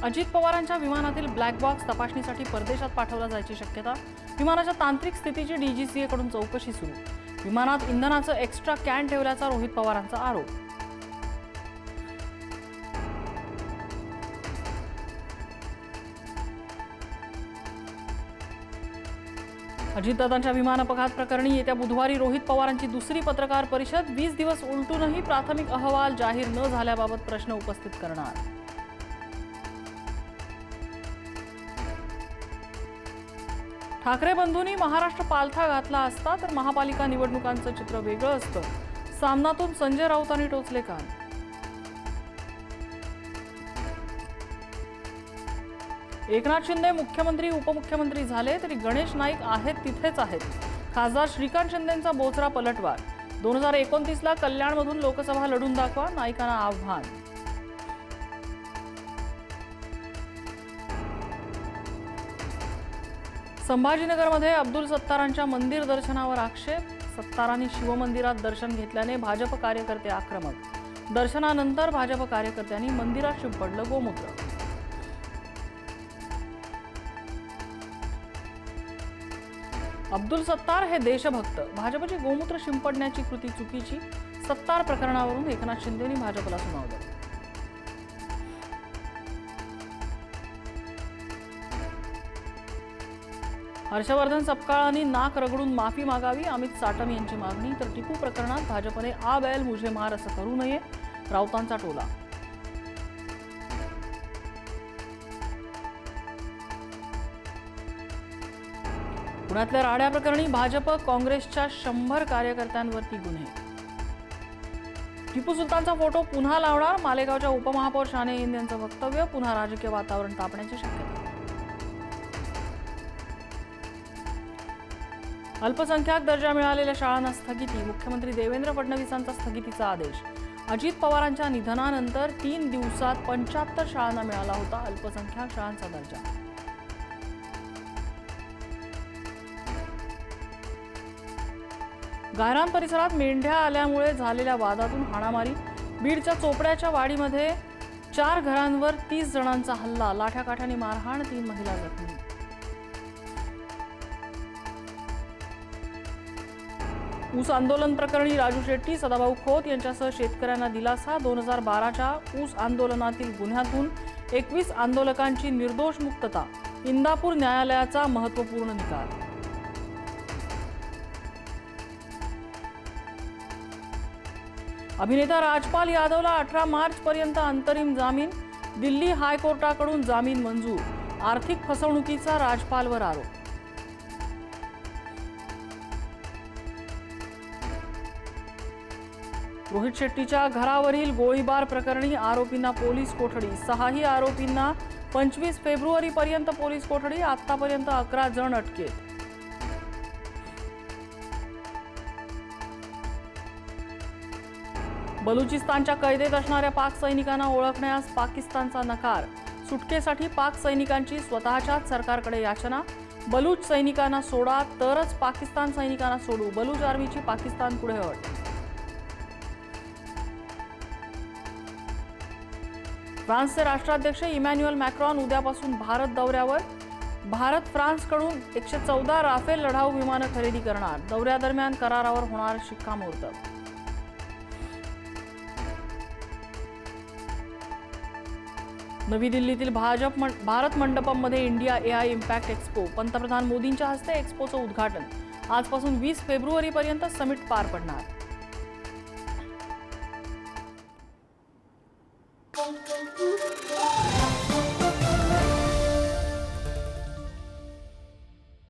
अजित पवारांच्या विमानातील black box तपासणीसाठी परदेशात पाठवला जायची शक्यता। विमानाच्या तांत्रिक स्थितीची डीजीसीए कडून चौकशी सुरू। विमानात इंधनाचं एक्स्ट्रा कॅन ठेवल्याचा रोहित पवारांचा आरोप। अजितदादांच्या विमान अपघात प्रकरणी येत्या बुधवारी रोहित पवारांची दुसरी पत्रकार परिषद। 20 दिवस उलटूनही प्राथमिक अहवाल जाहीर न झाल्याबाबत प्रश्न उपस्थित करणार। ठाकरे बंधूंनी महाराष्ट्र पालथा घातला असता तर महापालिका निवडणुकांचं चित्र वेगळं असतं। सामनातून संजय राऊतांनी टोचले कान। एकनाथ शिंदे मुख्यमंत्री उपमुख्यमंत्री झाले तरी गणेश नाईक आहेत तिथेच आहेत। खासदार श्रीकांत शिंदेंचा बोचरा पलटवार। 2029ला कल्याणमधून लोकसभा लढून दाखवा, नाईकांना आव्हान। संभाजीनगरमध्ये अब्दुल सत्तारांच्या मंदिर दर्शनावर आक्षेप। सत्तारांनी शिवमंदिरात दर्शन घेतल्याने भाजप कार्यकर्ते आक्रमक। दर्शनानंतर भाजप कार्यकर्त्यांनी मंदिरात शिंपडलं गोमूत्र। अब्दुल सत्तार हे देशभक्त, भाजपची गोमूत्र शिंपडण्याची कृती चुकीची। सत्तार प्रकरणावरून एकनाथ शिंदेंनी भाजपला सुनावलं। हर्षवर्धन सपकाळांनी नाक रगडून माफी मागावी, अमित साटम यांची मागणी। तर टिपू प्रकरणात भाजपने आ बैल मुझे मार असं करू नये, राऊतांचा टोला। पुण्यातल्या राड्या प्रकरणी भाजप काँग्रेसच्या 100 कार्यकर्त्यांवरती गुन्हे। टिपू सुलतानचा फोटो पुन्हा लावणार, मालेगावच्या उपमहापौर शाने हिंद यांचं वक्तव्य। पुन्हा राजकीय वातावरण तापण्याची शक्यता। अल्पसंख्याक दर्जा मिळालेल्या शाळांना स्थगिती, मुख्यमंत्री देवेंद्र फडणवीसांचा स्थगितीचा आदेश। अजित पवारांच्या निधनानंतर 3 दिवसात 75 शाळांना मिळाला होता अल्पसंख्याक शाळांचा दर्जा। गायरान परिसरात मेंढ्या आल्यामुळे झालेल्या वादातून हाणामारी। बीडच्या चोपड्याच्या वाडीमध्ये 4 घरांवर 30 जणांचा हल्ला, लाठ्याकाठ्याने मारहाण, 3 महिला जखमी। ऊस आंदोलन प्रकरणी राजू शेट्टी, सदाभाऊ खोत यांच्यासह शेतकऱ्यांना दिलासा। 2012च्या ऊस आंदोलनातील गुन्ह्यातून 21 आंदोलकांची निर्दोष मुक्तता। इंदापूर न्यायालयाचा महत्त्वपूर्ण निकाल। अभिनेता राजपाल यादवला 18 मार्च पर्यंत अंतरिम जामीन। दिल्ली हायकोर्टाकडून जामीन मंजूर। आर्थिक फसवणुकीचा राजपालवर आरोप। रोहित शेट्टीच्या घरावरील गोळीबार प्रकरणी आरोपींना पोलीस कोठडी। 6ही आरोपींना 25 फेब्रुवारीपर्यंत पोलीस कोठडी। आतापर्यंत 11 जण अटकेत। बलुचिस्तानच्या कैदेत असणाऱ्या पाक सैनिकांना ओळखण्यास पाकिस्तानचा नकार। सुटकेसाठी पाक सैनिकांची स्वतःच्याच सरकारकडे याचना। बलूच सैनिकांना सोडा तरच पाकिस्तान सैनिकांना सोडू, बलूच आर्मीची पाकिस्तान पुढे अट। फ्रान्सचे राष्ट्राध्यक्ष इमॅन्युअल मॅक्रॉन उद्यापासून भारत दौऱ्यावर। भारत फ्रान्सकडून 114 राफेल लढाऊ विमानं खरेदी करणार। दौऱ्यादरम्यान करारावर होणार शिक्कामोर्तब। नवी दिल्लीतील भारत मंडपममध्ये इंडिया AI इम्पॅक्ट एक्स्पो। पंतप्रधान मोदींच्या हस्ते एक्स्पोचं उद्घाटन। आजपासून 20 फेब्रुवारीपर्यंत समिट पार पडणार।